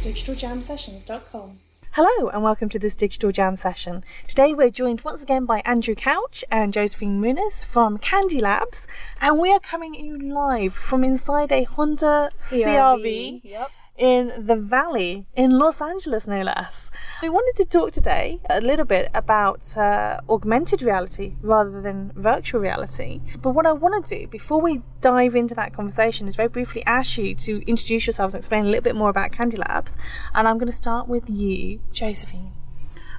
digitaljamsessions.com. Hello and welcome to this Digital Jam session. Today we're joined once again by Andrew Couch and Josephine Muniz from Candy Labs, and we are coming to you live from inside a Honda CR-V. Yep. In the Valley, in Los Angeles, no less. We wanted to talk today a little bit about augmented reality rather than virtual reality. But what I want to do before we dive into that conversation is very briefly ask you to introduce yourselves and explain a little bit more about Candy Labs. And I'm going to start with you, Josephine.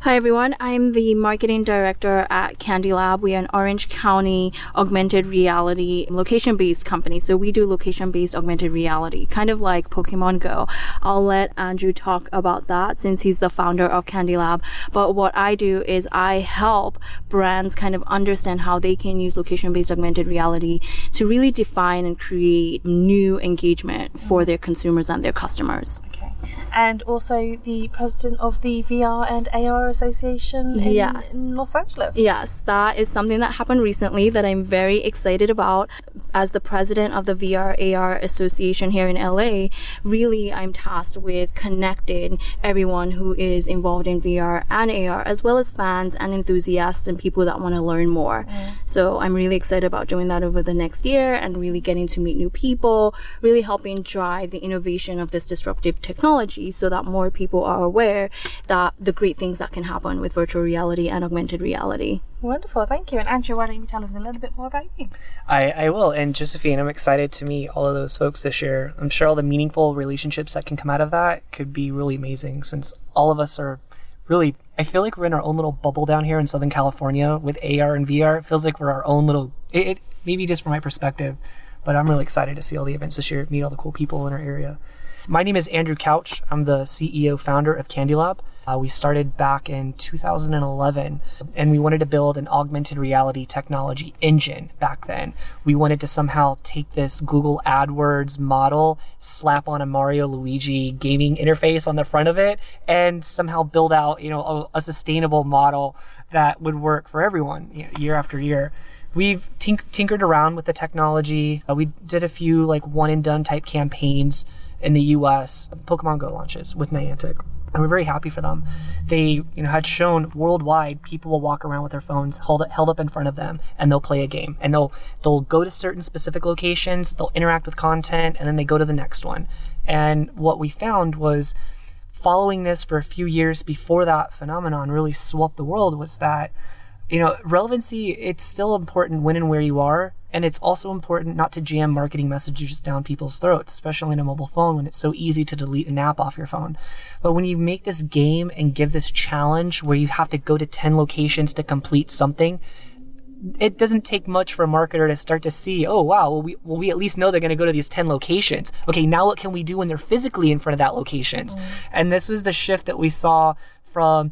Hi everyone, I'm the marketing director at Candy Lab. We are an Orange County augmented reality location-based company. So we do location-based augmented reality, kind of like Pokemon Go. I'll let Andrew talk about that since he's the founder of Candy Lab. But what I do is I help brands kind of understand how they can use location-based augmented reality to really define and create new engagement for their consumers and their customers. Okay. And also the president of the VR and AR Association in Los Angeles. Yes, that is something that happened recently that I'm very excited about. As the president of the VR AR Association here in LA, really I'm tasked with connecting everyone who is involved in VR and AR, as well as fans and enthusiasts and people that want to learn more. So I'm really excited about doing that over the next year and really getting to meet new people, really helping drive the innovation of this disruptive technology so that more people are aware that the great things that can happen with virtual reality and augmented reality. Wonderful, thank you. And Andrew, why don't you tell us a little bit more about you? I will. And Josephine, I'm excited to meet all of those folks this year. I'm sure all the meaningful relationships that can come out of that could be really amazing, since all of us are really, I feel like we're in our own little bubble down here in Southern California with AR and VR. It feels like we're our own little, it maybe just from my perspective, but I'm really excited to see all the events this year, meet all the cool people in our area. My name is Andrew Couch. I'm the CEO founder of Candy Lab. We started back in 2011, and we wanted to build an augmented reality technology engine back then. We wanted to somehow take this Google AdWords model, slap on a Mario Luigi gaming interface on the front of it, and somehow build out, a sustainable model that would work for everyone, year after year. We've tinkered around with the technology. We did a few one and done type campaigns in the US, Pokemon Go launches with Niantic. And we're very happy for them. They, had shown worldwide people will walk around with their phones held up in front of them, and they'll play a game. And they'll go to certain specific locations, they'll interact with content, and then they go to the next one. And what we found was, following this for a few years before that phenomenon really swept the world, was that relevancy, it's still important when and where you are. And it's also important not to jam marketing messages down people's throats, especially on a mobile phone when it's so easy to delete an app off your phone. But when you make this game and give this challenge where you have to go to 10 locations to complete something, it doesn't take much for a marketer to start to see, oh, wow, well, we at least know they're going to go to these 10 locations. Okay, now what can we do when they're physically in front of that locations? And this was the shift that we saw from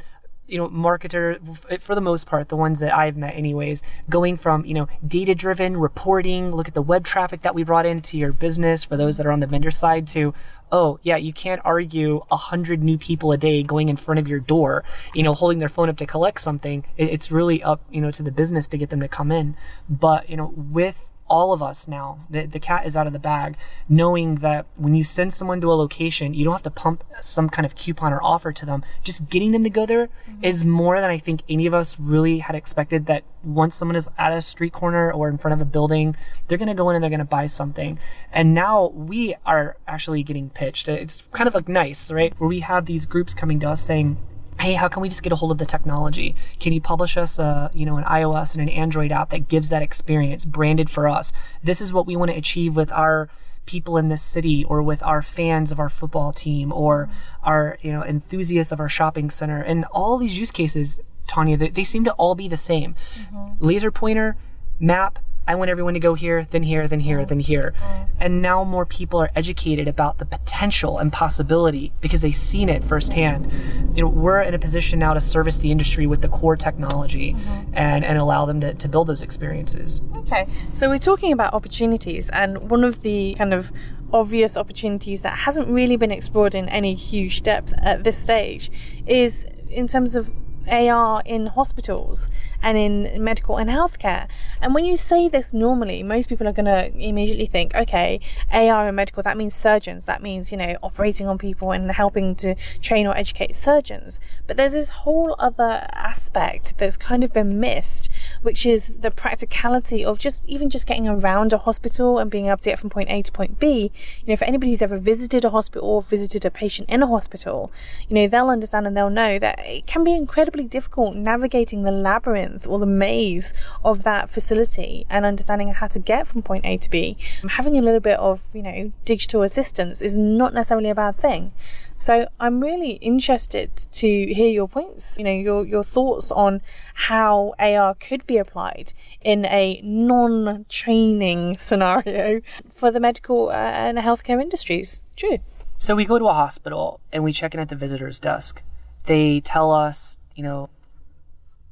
marketer, for the most part, the ones that I've met anyways, going from, data-driven reporting, look at the web traffic that we brought into your business for those that are on the vendor side, to, oh, yeah, you can't argue 100 new people a day going in front of your door, holding their phone up to collect something. It's really up, to the business to get them to come in. But, with all of us now, the cat is out of the bag, knowing that when you send someone to a location, you don't have to pump some kind of coupon or offer to them. Just getting them to go there is more than I think any of us really had expected, that once someone is at a street corner or in front of a building, they're going to go in and they're going to buy something. And now we are actually getting pitched. It's kind of nice, right? Where we have these groups coming to us saying, hey, how can we just get a hold of the technology? Can you publish us an iOS and an Android app that gives that experience branded for us? This is what we want to achieve with our people in this city, or with our fans of our football team, or our enthusiasts of our shopping center. And all these use cases, Tanya, they seem to all be the same. Laser pointer, map, I want everyone to go here, then here, then here, then here. And now more people are educated about the potential and possibility because they've seen it firsthand. We're in a position now to service the industry with the core technology and allow them to build those experiences. Okay, so we're talking about opportunities, and one of the kind of obvious opportunities that hasn't really been explored in any huge depth at this stage is in terms of AR in hospitals and in medical and healthcare. And when you say this normally, most people are going to immediately think, okay, AR in medical, that means surgeons, that means, operating on people and helping to train or educate surgeons. But there's this whole other aspect that's kind of been missed, which is the practicality of just getting around a hospital and being able to get from point A to point B. For anybody who's ever visited a hospital or visited a patient in a hospital, they'll understand and they'll know that it can be incredibly difficult navigating the labyrinth or the maze of that facility and understanding how to get from point A to B. Having a little bit of, digital assistance is not necessarily a bad thing. So I'm really interested to hear your points, your thoughts on how AR could be applied in a non-training scenario for the medical and healthcare industries. Drew? So we go to a hospital and we check in at the visitor's desk. They tell us,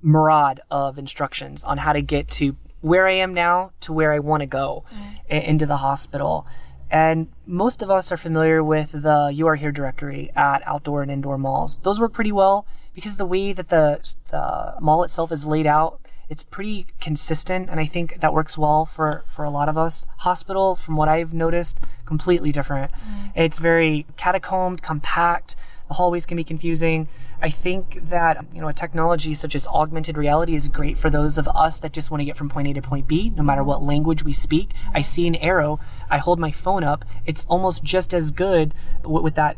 myriad of instructions on how to get to where I am now to where I want to go into the hospital. And most of us are familiar with the You Are Here directory at outdoor and indoor malls. Those work pretty well because the way that the mall itself is laid out, it's pretty consistent, and I think that works well for a lot of us. Hospital, from what I've noticed, completely different. It's very catacombed, compact. The hallways can be confusing. I think that, a technology such as augmented reality is great for those of us that just want to get from point A to point B, no matter what language we speak. I see an arrow, I hold my phone up, it's almost just as good with that,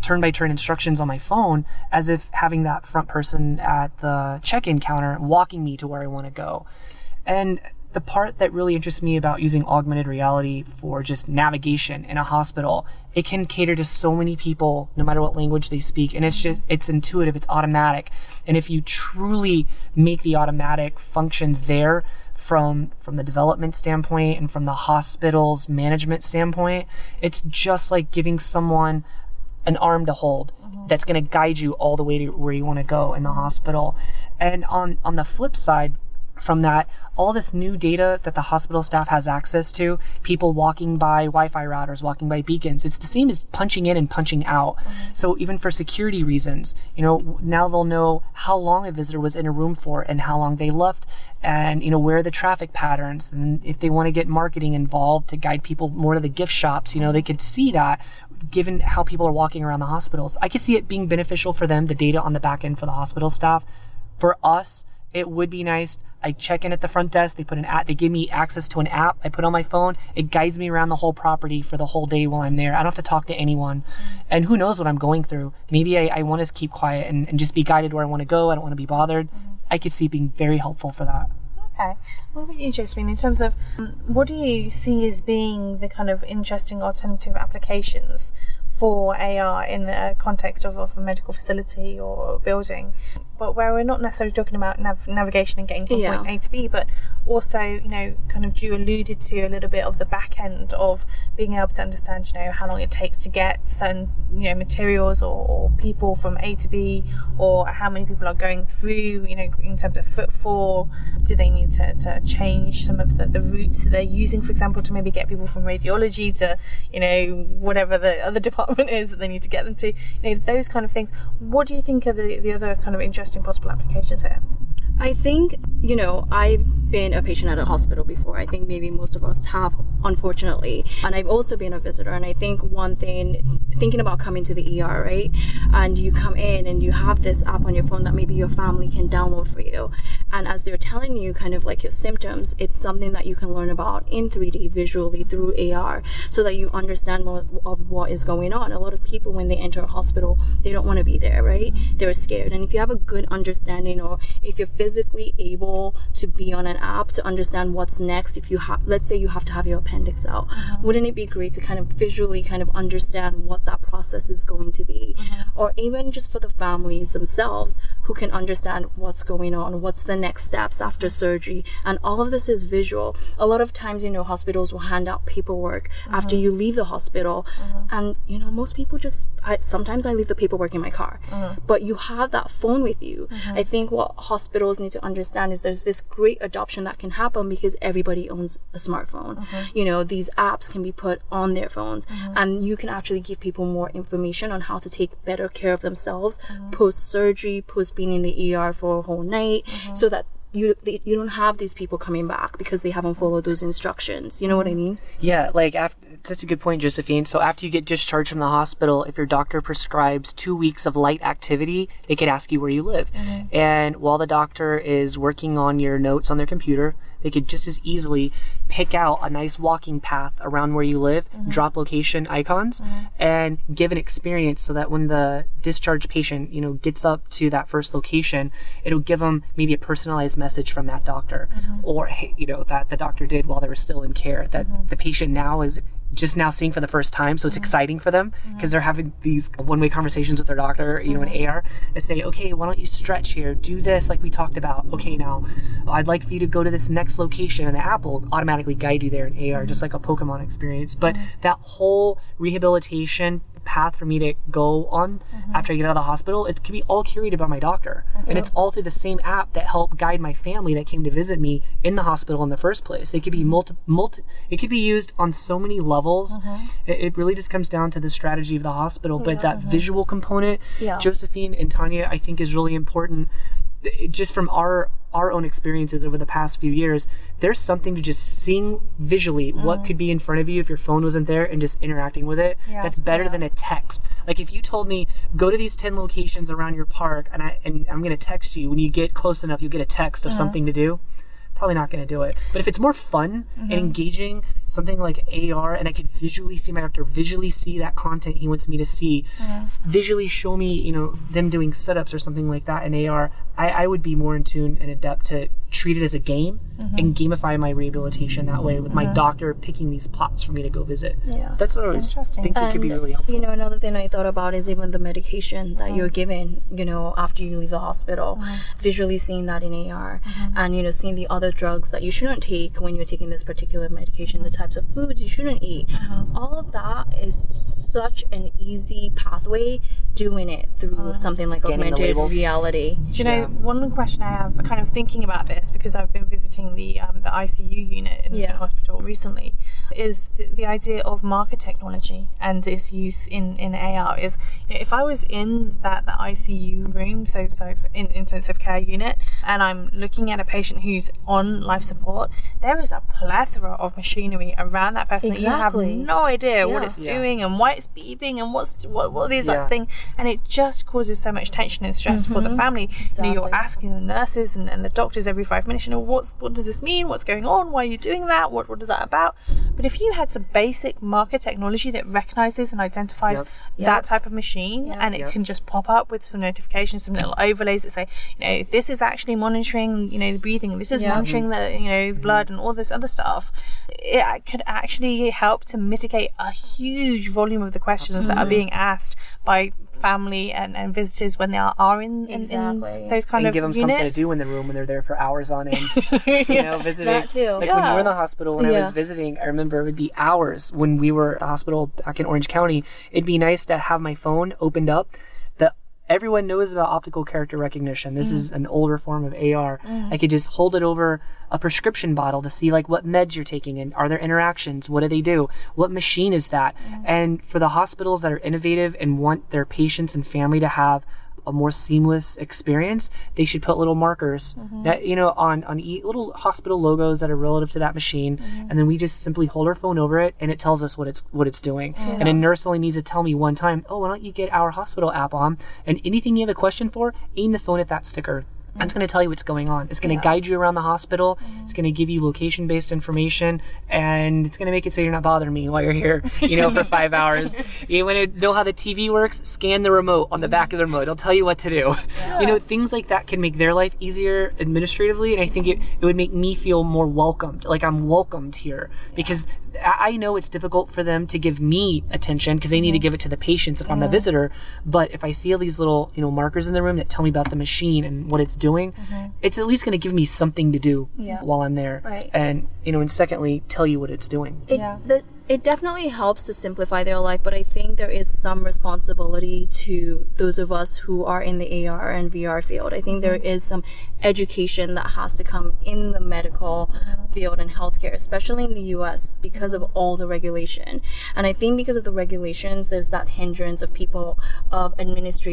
turn-by-turn instructions on my phone as if having that front person at the check-in counter walking me to where I want to go. And the part that really interests me about using augmented reality for just navigation in a hospital, it can cater to so many people, no matter what language they speak. And it's intuitive, it's automatic. And if you truly make the automatic functions there from the development standpoint and from the hospital's management standpoint, it's just like giving someone an arm to hold that's going to guide you all the way to where you want to go in the hospital. And on the flip side from that, all this new data that the hospital staff has access to, people walking by Wi-Fi routers, walking by beacons, it's the same as punching in and punching out. So even for security reasons, now they'll know how long a visitor was in a room for and how long they left, and where are the traffic patterns, and if they want to get marketing involved to guide people more to the gift shops, they could see that given how people are walking around the hospitals. I could see it being beneficial for them, the data on the back end for the hospital staff. For us, it would be nice. I check in at the front desk. They give me access to an app I put on my phone. It guides me around the whole property for the whole day while I'm there. I don't have to talk to anyone. And who knows what I'm going through. Maybe I want to keep quiet and just be guided where I want to go. I don't want to be bothered. I could see it being very helpful for that. Okay. What about you, Josephine, in terms of what do you see as being the kind of interesting alternative applications for AR in the context of a medical facility or a building, but where we're not necessarily talking about navigation and getting from point A to B, but also, kind of Drew alluded to a little bit of the back end of being able to understand, how long it takes to get certain, materials or people from A to B, or how many people are going through, in terms of footfall. Do they need to change some of the routes that they're using, for example, to maybe get people from radiology to, whatever the other department is that they need to get them to, those kind of things. What do you think are the other kind of interesting possible applications here? I think, I've been a patient at a hospital before. I think maybe most of us have, unfortunately. And I've also been a visitor. And I think one thing, thinking about coming to the ER, right? And you come in and you have this app on your phone that maybe your family can download for you. And as they're telling you kind of like your symptoms, it's something that you can learn about in 3D visually through AR so that you understand more of what is going on. A lot of people, when they enter a hospital, they don't want to be there, right? They're scared. And if you have a good understanding, or if you're physically able to be on an app to understand what's next, if you let's say you have to have your appendix out, wouldn't it be great to kind of visually kind of understand what that process is going to be? Or even just for the families themselves who can understand what's going on, what's the next steps after surgery. And all of this is visual. A lot of times, hospitals will hand out paperwork after you leave the hospital. And, most people sometimes I leave the paperwork in my car. But you have that phone with you. I think what hospitals need to understand is there's this great adoption that can happen because everybody owns a smartphone. These apps can be put on their phones, and you can actually give people more information on how to take better care of themselves post-surgery, post being in the ER for a whole night, so that you don't have these people coming back because they haven't followed those instructions. You know what I mean? Yeah, such a good point, Josephine. So after you get discharged from the hospital, if your doctor prescribes 2 weeks of light activity, they could ask you where you live. And while the doctor is working on your notes on their computer, they could just as easily pick out a nice walking path around where you live, drop location icons, and give an experience so that when the discharged patient, gets up to that first location, it'll give them maybe a personalized message from that doctor, or, that the doctor did while they were still in care, that the patient now is just now seeing for the first time, so it's exciting for them because they're having these one-way conversations with their doctor, in AR, and say, okay, why don't you stretch here, do this like we talked about, okay, now I'd like for you to go to this next location, and the app will automatically guide you there in AR, just like a Pokemon experience. But that whole rehabilitation path for me to go on after I get out of the hospital, it can be all curated by my doctor, and it's all through the same app that helped guide my family that came to visit me in the hospital in the first place. It could be it could be used on so many levels. It really just comes down to the strategy of the hospital, but that visual component, Josephine and Tanya, I think is really important. Just from our own experiences over the past few years, there's something to just seeing visually what could be in front of you if your phone wasn't there and just interacting with it. That's better than a text. Like if you told me, go to these 10 locations around your park, and I'm going to text you, when you get close enough, you'll get a text of something to do. Probably not going to do it. But if it's more fun and engaging, something like AR, and I could visually see my doctor, visually see that content he wants me to see, visually show me, them doing setups or something like that in AR, I would be more in tune and adept to treat it as a game and gamify my rehabilitation that way with my doctor picking these plots for me to go visit. That's what I was thinking could be really helpful. Another thing I thought about is even the medication that you're given, after you leave the hospital, visually seeing that in AR, and, seeing the other drugs that you shouldn't take when you're taking this particular medication, the types of foods you shouldn't eat. All of that is such an easy pathway doing it through something like augmented reality. One question I have, kind of thinking about this, because I've been visiting the ICU unit in the hospital recently, is the idea of marker technology and its use in AR. Is if I was in that ICU room, so in intensive care unit, and I'm looking at a patient who's on life support, there is a plethora of machinery around that person that you have no idea what it's doing and why it's beeping and what is that thing, and it just causes so much tension and stress for the family. You're asking the nurses and the doctors every 5 minutes, what does this mean? What's going on? Why are you doing that? What is that about? But if you had some basic marker technology that recognizes and identifies that type of machine, and it can just pop up with some notifications, some little overlays that say, this is actually monitoring, the breathing, this is monitoring the, blood and all this other stuff, it could actually help to mitigate a huge volume of the questions that are being asked by family and visitors when they are in those kind of give them units. Something to do in the room when they're there for hours on end. Visiting. That too. Like when you were in the hospital, when I was visiting, I remember it would be hours when we were at the hospital back in Orange County. It'd be nice to have my phone opened up. Everyone knows about optical character recognition. This is an older form of AR. I could just hold it over a prescription bottle to see what meds you're taking and are there interactions? What do they do? What machine is that? And for the hospitals that are innovative and want their patients and family to have a more seamless experience, they should put little markers that on little hospital logos that are relative to that machine, and then we just simply hold our phone over it and it tells us what it's doing. And a nurse only needs to tell me one time, why don't you get our hospital app on, and anything you have a question for, aim the phone at that sticker. It's going to tell you what's going on. It's going to guide you around the hospital. It's going to give you location-based information, and it's going to make it so you're not bothering me while you're here, for 5 hours. You want to know how the TV works? Scan the remote on the back of the remote. It'll tell you what to do. Things like that can make their life easier administratively, and I think it would make me feel more welcomed, like I'm welcomed here, because I know it's difficult for them to give me attention because they need to give it to the patients if I'm the visitor. But if I see all these little, markers in the room that tell me about the machine and what it's doing, it's at least going to give me something to do while I'm there. Right. And, and secondly, tell you what it's doing. It definitely helps to simplify their life, but I think there is some responsibility to those of us who are in the AR and VR field. I think there is some education that has to come in the medical field and healthcare, especially in the US, because of all the regulation. And I think because of the regulations, there's that hindrance of people, of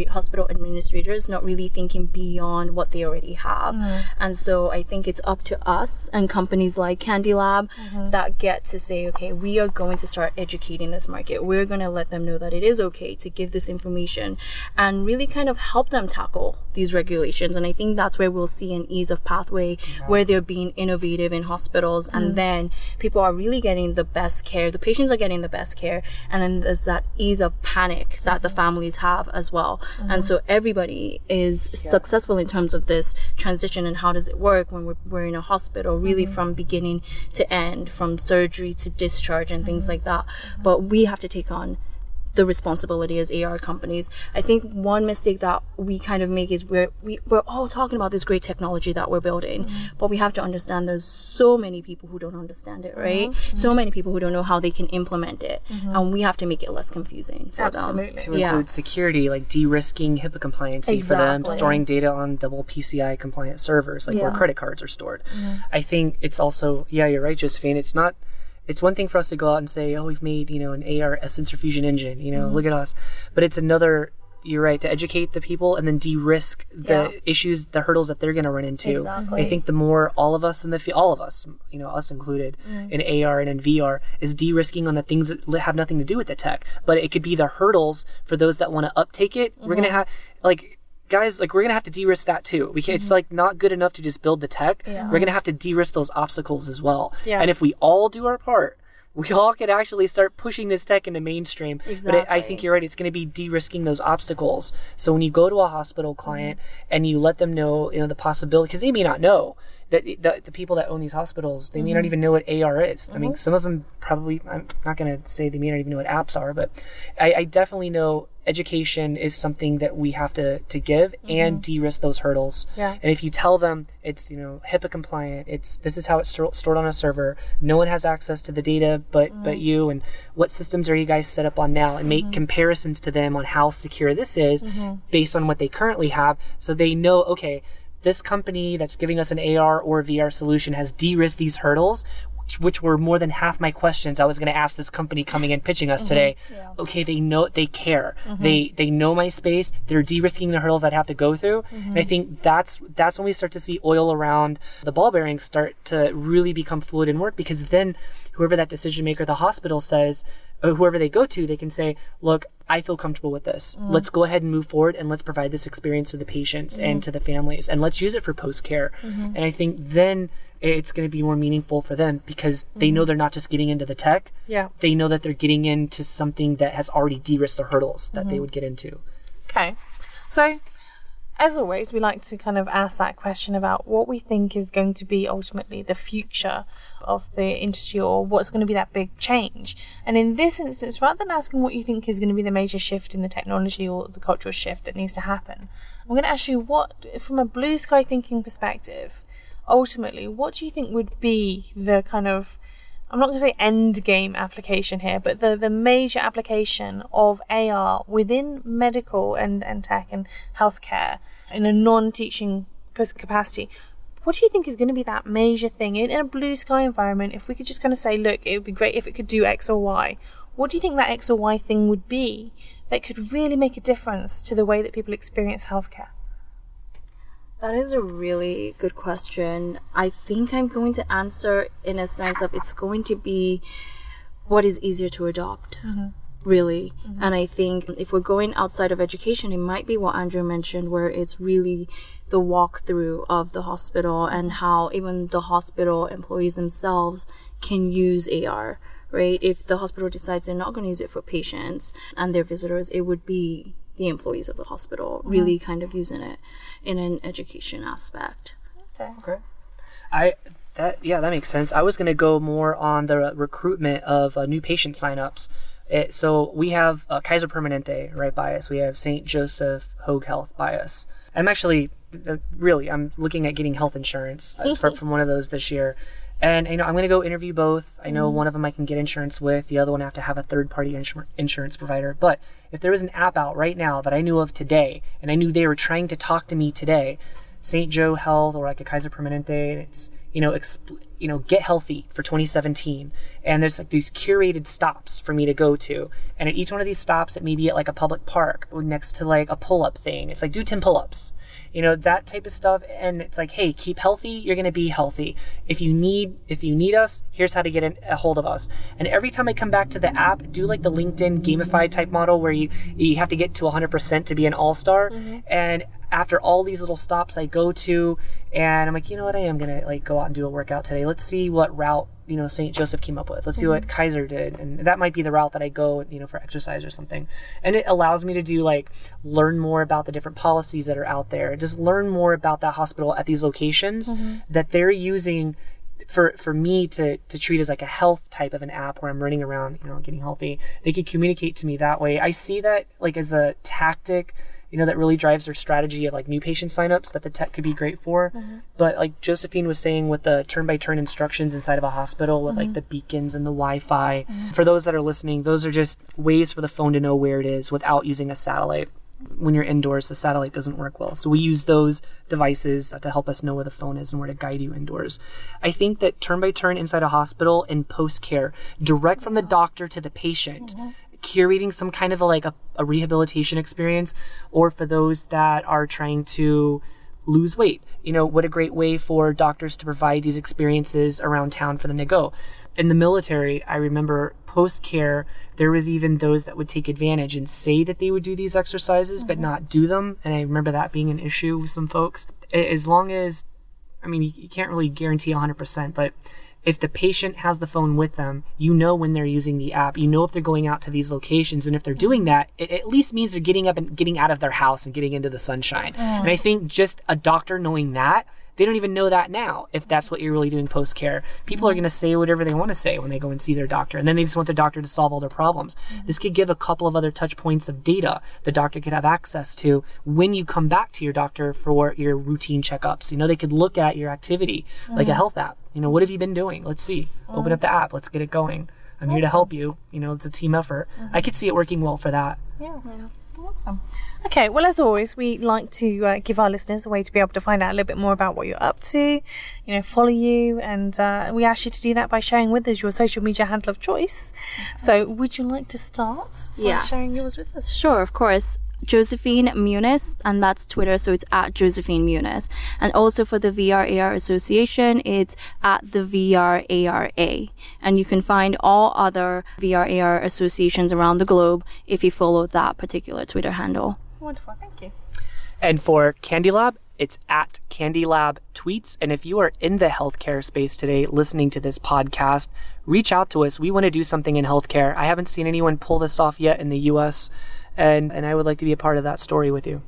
hospital administrators not really thinking beyond what they already have. And so I think it's up to us and companies like Candy Lab that get to say, okay, we are going to start educating this market. We're going to let them know that it is okay to give this information and really kind of help them tackle these regulations. And I think that's where we'll see an ease of pathway where they're being innovative in hospitals, and then people are really getting the best care. The patients are getting the best care, and then there's that ease of panic that the families have as well. And so everybody is successful in terms of this transition and how does it work when we're in a hospital, really from beginning to end, from surgery to discharge and things like that. But we have to take on the responsibility as AR companies. I think one mistake that we kind of make is we're all talking about this great technology that we're building, but we have to understand there's so many people who don't understand it, right? So many people who don't know how they can implement it, and we have to make it less confusing for them. To include security, like de-risking HIPAA compliancy for them, storing data on double PCI compliant servers, like where credit cards are stored. I think it's also, you're right, Josephine, it's one thing for us to go out and say, oh, we've made, an AR sensor fusion engine, look at us. But it's another, you're right, to educate the people and then de-risk the issues, the hurdles that they're going to run into. Exactly. I think the more all of us in the field, all of us, us included, in AR and in VR, is de-risking on the things that have nothing to do with the tech. But it could be the hurdles for those that want to uptake it. We're going to have, guys, we're going to have to de-risk that too. We can't, it's not good enough to just build the tech. We're going to have to de-risk those obstacles as well. And if we all do our part, we all could actually start pushing this tech into mainstream. But I think you're right. It's going to be de-risking those obstacles. So when you go to a hospital client and you let them know, the possibility, because they may not know that the people that own these hospitals, they may not even know what AR is. I mean, some of them probably, I'm not going to say they may not even know what apps are, but I definitely know education is something that we have to give and de-risk those hurdles. And if you tell them it's, HIPAA compliant, this is how it's stored on a server, no one has access to the data but you, and what systems are you guys set up on now, and make comparisons to them on how secure this is based on what they currently have, so they know, okay, this company that's giving us an AR or VR solution has de-risked these hurdles, which were more than half my questions I was going to ask this company coming and pitching us today. Okay, they know, they care. They know my space. They're de-risking the hurdles I'd have to go through. And I think that's when we start to see oil around the ball bearings start to really become fluid and work, because then whoever that decision maker, the hospital says, or whoever they go to, they can say, look, I feel comfortable with this. Let's go ahead and move forward, and let's provide this experience to the patients and to the families, and let's use it for post-care. And I think then it's going to be more meaningful for them, because they know they're not just getting into the tech. They know that they're getting into something that has already de-risked the hurdles that they would get into. Okay. So, as always, we like to kind of ask that question about what we think is going to be ultimately the future of the industry, or what's going to be that big change. And in this instance, rather than asking what you think is going to be the major shift in the technology or the cultural shift that needs to happen, I'm going to ask you, what, from a blue sky thinking perspective, ultimately, what do you think would be the kind of, I'm not going to say end game application here, but the major application of AR within medical and tech and healthcare in a non-teaching capacity? What do you think is going to be that major thing in a blue sky environment? If we could just kind of say, look, it would be great if it could do X or Y. What do you think that X or Y thing would be that could really make a difference to the way that people experience healthcare? That is a really good question. I think I'm going to answer in a sense of it's going to be what is easier to adopt, really. And I think if we're going outside of education, it might be what Andrew mentioned, where it's really the walkthrough of the hospital and how even the hospital employees themselves can use AR, right? If the hospital decides they're not going to use it for patients and their visitors, it would be the employees of the hospital really kind of using it in an education aspect. Okay. That makes sense. I was going to go more on the recruitment of new patient signups. So we have Kaiser Permanente right by us. We have St. Joseph Hoag Health by us. I'm actually I'm looking at getting health insurance from one of those this year. And I'm going to go interview both. I know one of them I can get insurance with. The other one I have to have a third-party insurance provider. But if there was an app out right now that I knew of today, and I knew they were trying to talk to me today, St. Joe Health or like a Kaiser Permanente, and it's Get Healthy for 2017, and there's like these curated stops for me to go to, and at each one of these stops it may be at like a public park next to like a pull-up thing. It's like do 10 pull-ups, that type of stuff. And it's like, hey, keep healthy, you're going to be healthy. If you need us, here's how to get a hold of us. And every time I come back to the app, do like the LinkedIn gamified type model where you have to get to 100% to be an all-star. And after all these little stops I go to, and I'm like, you know what, I am going to like go out and do a workout today. Let's see what route, St. Joseph came up with. Let's see what Kaiser did. And that might be the route that I go, for exercise or something. And it allows me to do learn more about the different policies that are out there. Just learn more about that hospital at these locations that they're using for me to treat as like a health type of an app where I'm running around, getting healthy. They could communicate to me that way. I see that like as a tactic, that really drives their strategy of like new patient signups that the tech could be great for. But like Josephine was saying with the turn-by-turn instructions inside of a hospital with like the beacons and the Wi-Fi, for those that are listening, those are just ways for the phone to know where it is without using a satellite. When you're indoors, the satellite doesn't work well. So we use those devices to help us know where the phone is and where to guide you indoors. I think that turn-by-turn inside a hospital and post-care, direct from the doctor to the patient, curating some kind of a rehabilitation experience, or for those that are trying to lose weight. What a great way for doctors to provide these experiences around town for them to go. In the military, I remember post-care, there was even those that would take advantage and say that they would do these exercises, but not do them. And I remember that being an issue with some folks. As long as, you can't really guarantee 100%, but if the patient has the phone with them, when they're using the app, if they're going out to these locations, and if they're doing that, it at least means they're getting up and getting out of their house and getting into the sunshine. And I think just a doctor knowing that, they don't even know that now, if that's what you're really doing post-care. People are going to say whatever they want to say when they go and see their doctor, and then they just want their doctor to solve all their problems. This could give a couple of other touch points of data the doctor could have access to when you come back to your doctor for your routine checkups. They could look at your activity like a health app. What have you been doing? Let's see. Open up the app. Let's get it going. I'm here to help you. It's a team effort. I could see it working well for that. Yeah. Awesome. Okay, well, as always, we like to give our listeners a way to be able to find out a little bit more about what you're up to, follow you, and we ask you to do that by sharing with us your social media handle of choice. So would you like to start by sharing yours with us? Sure, of course. Josephine Muniz, and that's Twitter, so it's at Josephine Muniz. And also for the VR/AR Association, it's at the VR/ARA. And you can find all other VR/AR associations around the globe if you follow that particular Twitter handle. Wonderful, thank you. And for Candy Lab, it's at Candy Lab Tweets. And if you are in the healthcare space today listening to this podcast, reach out to us. We want to do something in healthcare. I haven't seen anyone pull this off yet in the US, and I would like to be a part of that story with you.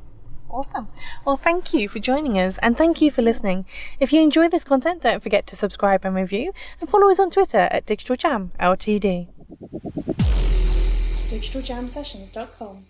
Awesome. Well, thank you for joining us, and thank you for listening. If you enjoy this content, don't forget to subscribe and review, and follow us on Twitter at Digital Jam Ltd. DigitalJamSessions.com